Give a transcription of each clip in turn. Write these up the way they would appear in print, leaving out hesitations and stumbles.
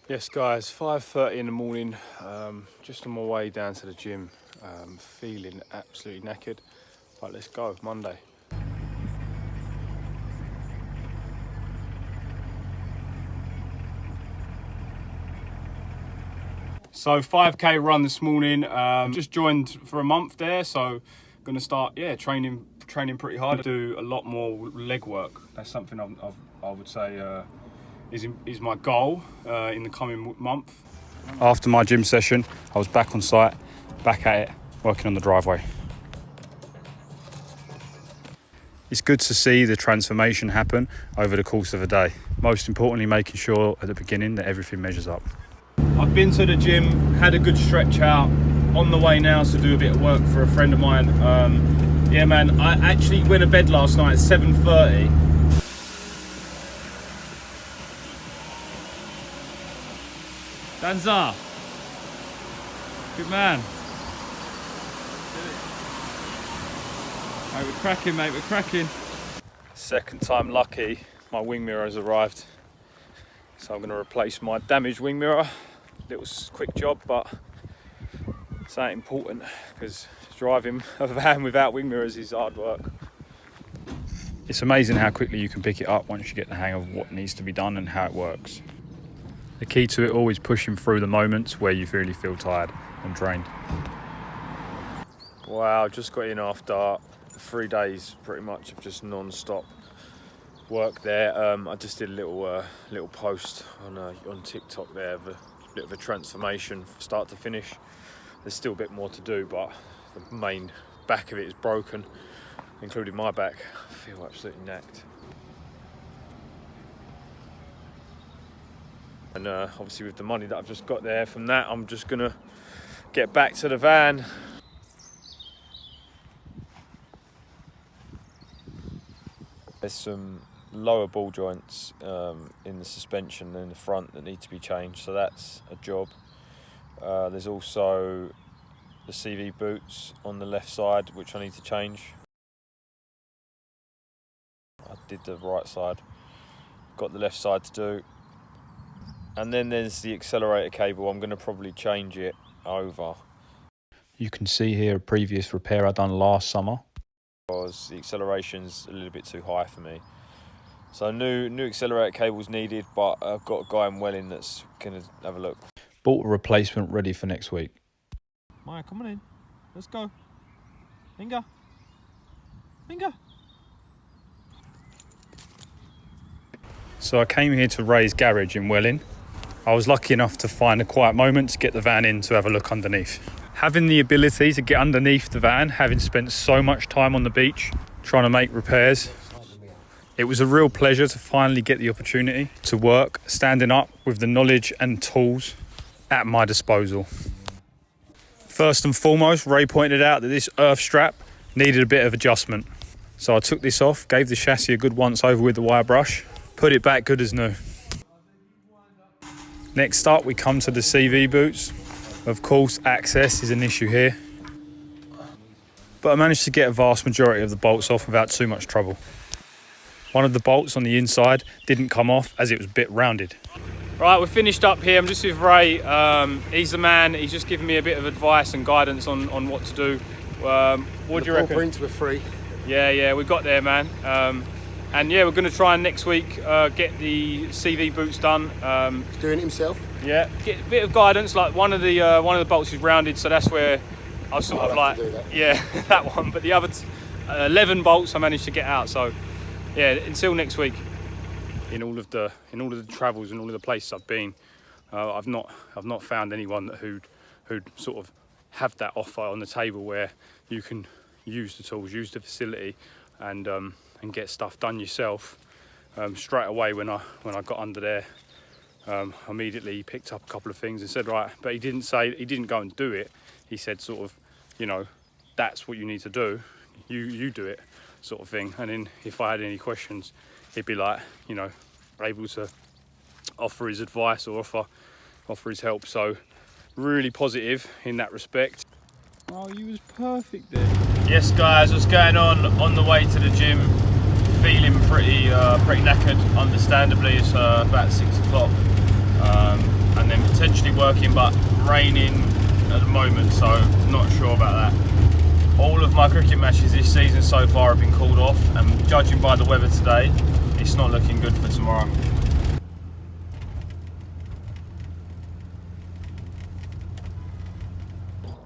Yes guys, 5:30 in the morning, just on my way down to the gym, feeling absolutely knackered, but let's go, Monday. So 5k run this morning, just joined for a month there, so gonna start training pretty hard. Do a lot more leg work. That's something I would say is my goal in the coming month. After my gym session, I was back on site, back at it, working on the driveway. It's good to see the transformation happen over the course of a day. Most importantly, making sure at the beginning that everything measures up. I've been to the gym, had a good stretch out, on the way now to do a bit of work for a friend of mine. Yeah man, I actually went to bed last night at 7:30. Danza, good man. Mate, we're cracking, mate, we're cracking. Second time lucky, my wing mirror has arrived. So I'm gonna replace my damaged wing mirror. Little quick job, but it's ain't important because driving a van without wing mirrors is hard work. It's amazing how quickly you can pick it up once you get the hang of what needs to be done and how it works. The key to it all is pushing through the moments where you really feel tired and drained. Wow, just got in after 3 days pretty much of just non-stop work there. I just did a little post on TikTok there of a bit of a transformation from start to finish. There's still a bit more to do, but the main back of it is broken, including my back. I feel absolutely knacked. And obviously with the money that I've just got there from that, I'm just gonna get back to the van. There's some lower ball joints in the suspension and in the front that need to be changed, so that's a job. There's also the CV boots on the left side which I need to change. I did the right side, got the left side to do. And then there's the accelerator cable. I'm going to probably change it over. You can see here a previous repair I done last summer. Because the acceleration's a little bit too high for me. So new accelerator cable's needed, but I've got a guy in Welling that's going to have a look. Bought a replacement ready for next week. Maya, come on in. Let's go. Finger. So I came here to Ray's garage in Welling. I was lucky enough to find a quiet moment to get the van in to have a look underneath. Having the ability to get underneath the van, having spent so much time on the beach trying to make repairs, it was a real pleasure to finally get the opportunity to work standing up with the knowledge and tools at my disposal. First and foremost, Ray pointed out that this earth strap needed a bit of adjustment. So I took this off, gave the chassis a good once over with the wire brush, put it back good as new. Next up, we come to the CV boots. Of course, access is an issue here, but I managed to get a vast majority of the bolts off without too much trouble. One of the bolts on the inside didn't come off as it was a bit rounded. Right, we're finished up here. I'm just with Ray. He's the man. He's just giving me a bit of advice and guidance on what to do. What do you reckon? The prints were free. Yeah, we got there, man. And yeah, we're going to try and next week get the CV boots done. He's doing it himself. Yeah, get a bit of guidance. Like one of the bolts is rounded, so that's where I was sort of like, yeah, that one. But the other 11 bolts I managed to get out. So yeah, until next week. In all of the travels and all of the places I've been, I've not found anyone who'd sort of have that offer on the table where you can use the tools, use the facility, and get stuff done yourself straight away. When I got under there, immediately picked up a couple of things and said right, but he didn't go and do it. He said sort of, you know, that's what you need to do. You do it, sort of thing. And then if I had any questions, he'd be like, you know, able to offer his advice or offer his help. So really positive in that respect. Oh, you was perfect there. Yes guys, what's going on the way to the gym? Feeling pretty knackered, understandably. It's about 6 o'clock, and working, but raining at the moment, so not sure about that. All of my cricket matches this season so far have been called off, and judging by the weather today, it's not looking good for tomorrow.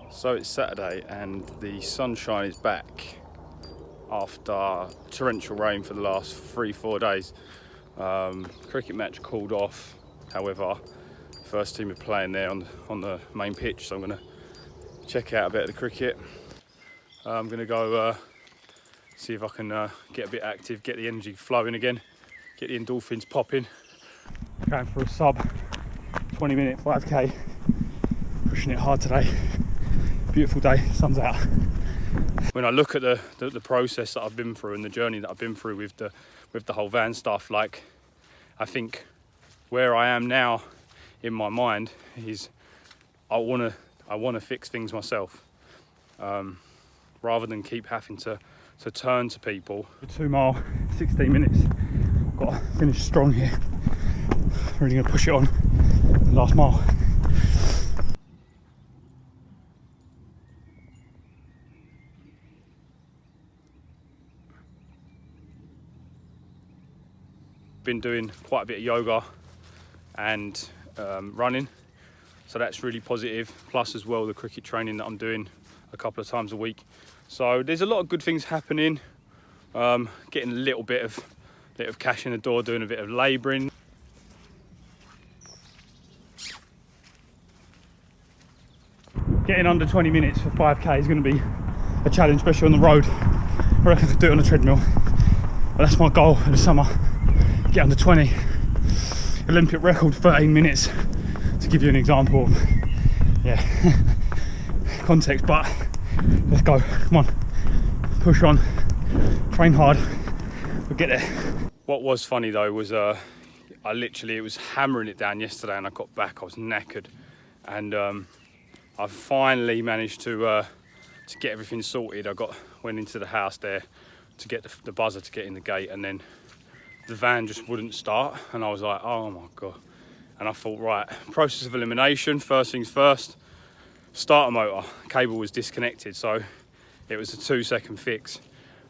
So it's Saturday and the sunshine is back after torrential rain for the last 3-4 days. Cricket match called off, however, first team are playing there on the main pitch, so I'm going to check out a bit of the cricket. I'm going to go see if I can get a bit active, get the energy flowing again, get the endorphins popping. Going for a sub 20-minute 5k, pushing it hard today. Beautiful day, sun's out. When I look at the process that I've been through and the journey that I've been through with the whole van stuff, like, I think where I am now in my mind is I want to fix things myself, rather than keep having to turn to people. 2 mile, 16 minutes. Got to finish strong here. Really going to push it on the last mile. Been doing quite a bit of yoga and running, so that's really positive, plus as well the cricket training that I'm doing a couple of times a week. So there's a lot of good things happening. Getting a little bit of cash in the door, doing a bit of labouring. Getting under 20 minutes for 5k is going to be a challenge, especially on the road. I reckon I could do it on a treadmill, but that's my goal for the summer. Get under 20. Olympic record 13 minutes, to give you an example of context, but let's go, come on, push on, train hard, we'll get there. What was funny though was it was hammering it down yesterday, and I got back, I was knackered, and I finally managed to get everything sorted. Went into the house there to get the buzzer to get in the gate, and then the van just wouldn't start, and I was like, oh my god. And I thought, right, process of elimination, first things first, starter motor cable was disconnected, so it was a 2-second fix.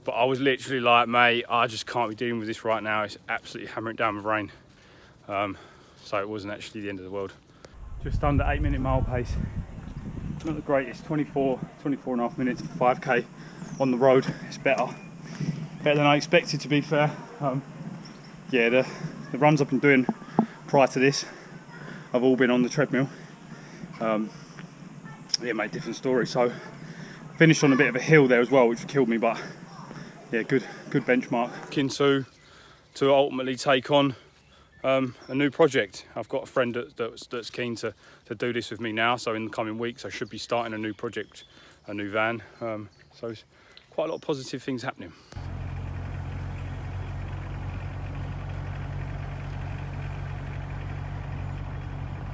But I was literally like, mate, I just can't be dealing with this right now, it's absolutely hammering down with rain. So it wasn't actually the end of the world. Just under 8-minute mile pace, not the greatest. 24 and a half minutes for 5k on the road. It's better than I expected, to be fair. The runs I've been doing prior to this, I've all been on the treadmill. Mate, different story. So finished on a bit of a hill there as well, which killed me, but yeah, good benchmark. Looking to ultimately take on a new project. I've got a friend that's keen to do this with me now, so in the coming weeks I should be starting a new project, a new van. So quite a lot of positive things happening.